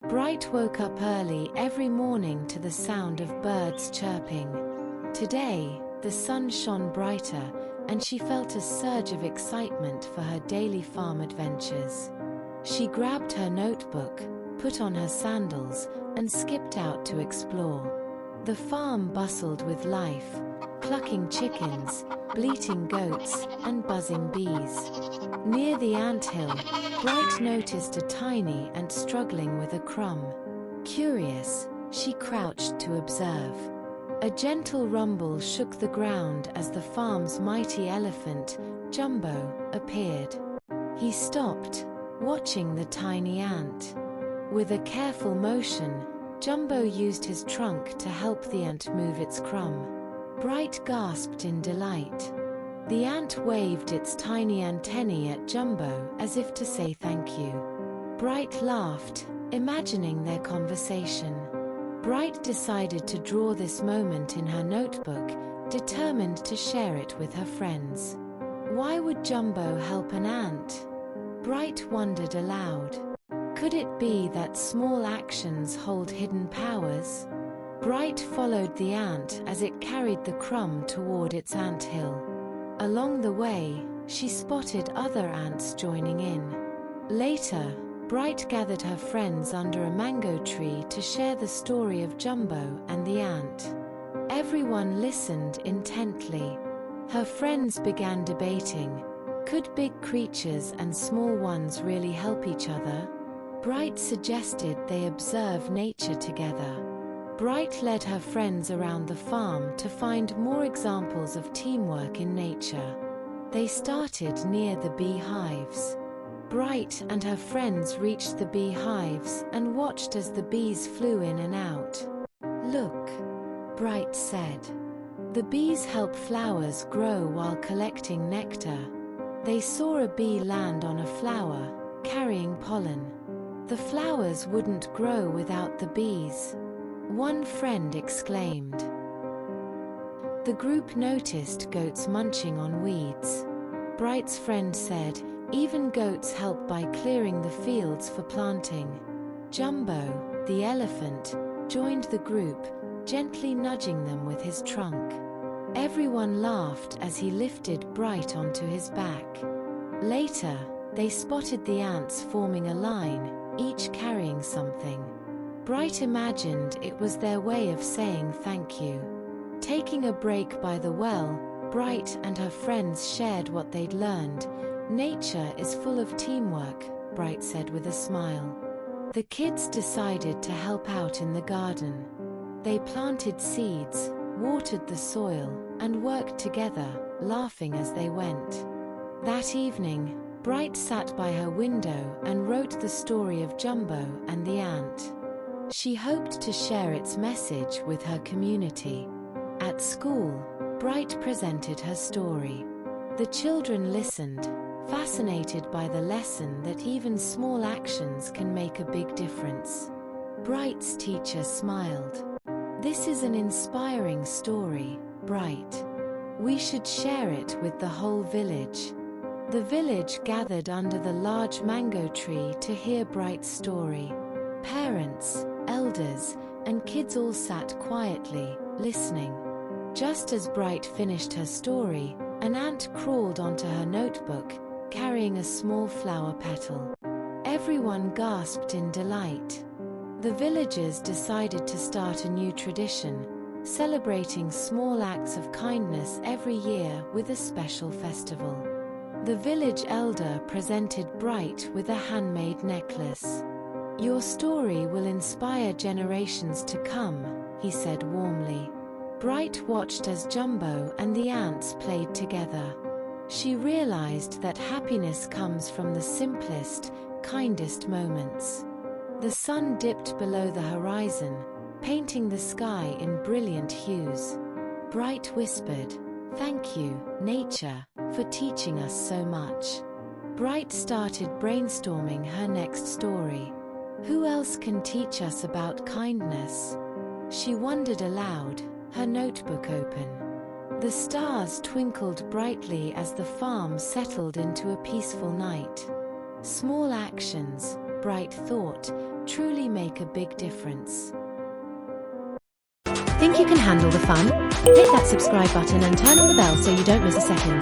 Bright woke up early every morning to the sound of birds chirping. Today, the sun shone brighter, and she felt a surge of excitement for her daily farm adventures. She grabbed her notebook, put on her sandals, and skipped out to explore. The farm bustled with life, clucking chickens, bleating goats, and buzzing bees. Near the anthill, Bright noticed a tiny ant struggling with a crumb. Curious, she crouched to observe. A gentle rumble shook the ground as the farm's mighty elephant, Jumbo, appeared. He stopped, watching the tiny ant. With a careful motion, Jumbo used his trunk to help the ant move its crumb. Bright gasped in delight. The ant waved its tiny antennae at Jumbo as if to say thank you. Bright laughed, imagining their conversation. Bright decided to draw this moment in her notebook, determined to share it with her friends. Why would Jumbo help an ant? Bright wondered aloud. Could it be that small actions hold hidden powers? Bright followed the ant as it carried the crumb toward its anthill. Along the way, she spotted other ants joining in. Later, Bright gathered her friends under a mango tree to share the story of Jumbo and the ant. Everyone listened intently. Her friends began debating. Could big creatures and small ones really help each other? Bright suggested they observe nature together. Bright led her friends around the farm to find more examples of teamwork in nature. They started near the beehives. Bright and her friends reached the beehives and watched as the bees flew in and out. "Look," Bright said. "The bees help flowers grow while collecting nectar." They saw a bee land on a flower, carrying pollen. The flowers wouldn't grow without the bees. One friend exclaimed. The group noticed goats munching on weeds. Bright's friend said, "Even goats help by clearing the fields for planting." Jumbo, the elephant, joined the group, gently nudging them with his trunk. Everyone laughed as he lifted Bright onto his back. Later, they spotted the ants forming a line, each carrying something. Bright imagined it was their way of saying thank you. Taking a break by the well, Bright and her friends shared what they'd learned. "Nature is full of teamwork," Bright said with a smile. The kids decided to help out in the garden. They planted seeds, watered the soil, and worked together, laughing as they went. That evening, Bright sat by her window and wrote the story of Jumbo and the ant. She hoped to share its message with her community. At school, Bright presented her story. The children listened, fascinated by the lesson that even small actions can make a big difference. Bright's teacher smiled. "This is an inspiring story, Bright. We should share it with the whole village." The village gathered under the large mango tree to hear Bright's story. Parents, elders, and kids all sat quietly, listening. Just as Bright finished her story, an ant crawled onto her notebook, carrying a small flower petal. Everyone gasped in delight. The villagers decided to start a new tradition, celebrating small acts of kindness every year with a special festival. The village elder presented Bright with a handmade necklace. "Your story will inspire generations to come," he said warmly. Bright watched as Jumbo and the ants played together. She realized that happiness comes from the simplest, kindest moments. The sun dipped below the horizon, painting the sky in brilliant hues. Bright whispered, "Thank you, nature, for teaching us so much." Bright started brainstorming her next story. Who else can teach us about kindness? She wondered aloud, her notebook open. The stars twinkled brightly as the farm settled into a peaceful night. Small actions, Bright thought, truly make a big difference. Think you can handle the fun? Hit that subscribe button and turn on the bell so you don't miss a second.